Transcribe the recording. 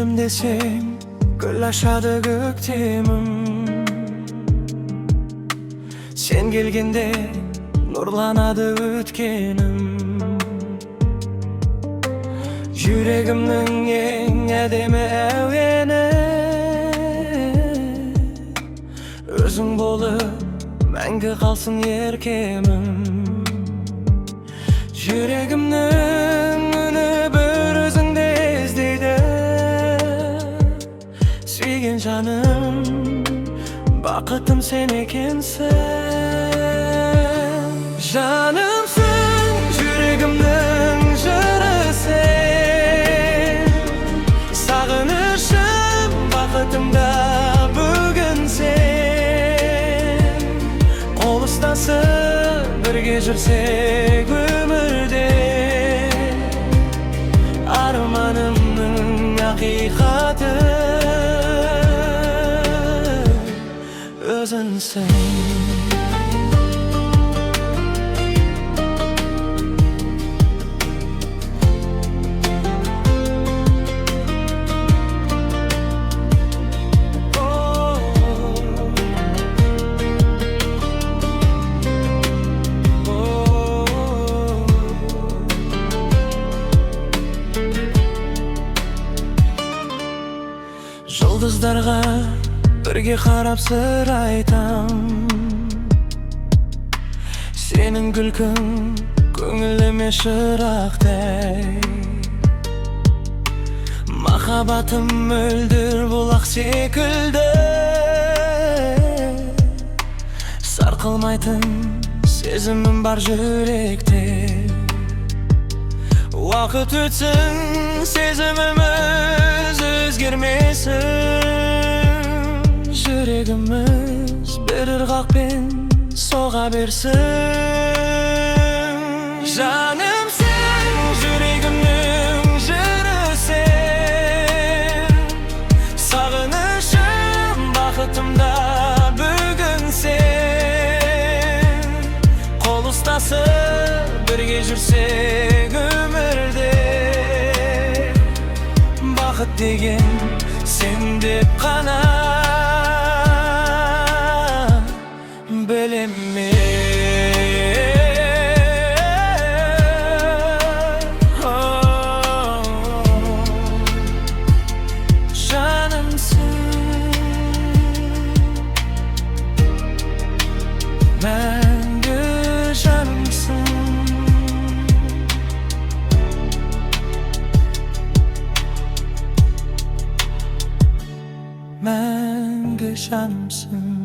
Gülüm desem gül aşadı göktemim. Sen gelgende nurlanadı ötkenim. Yüreğimnin en edemi evveni özün bolup мәңгі қалсын еркемім. Жүрегімнің үні бір өзіңді іздейді. Сүйген жаным, бақытым сен екенсің. Жанымсың, жүрегімнің жыры сен. Сағынышым, бақытымда бүгін сен. Бірге жүрсек өмірде, арманымның ақиқаты өзіңсің. Жұлдыздарға бірге қарап сыр айтам. Сенің күлкің көңіліме шырақтай. Махаббатым мөлдір бұлақ секілді. Сарқылмайтын сезімім бар жүректе. Уақыт өтсін, сезіміміз өзгермесін. Жүрегіміз бір ырғақпен соға берсін. Жанымсың, жүрегімнің жыры сен. Сағынышым, бақытымда бүгін сен. Қол ұстасып бірге жүрсек өмірде, бақыт деген сен деп қана білем мен. Жанымсың, мәңгі жанымсың. мәңгі жанымсың.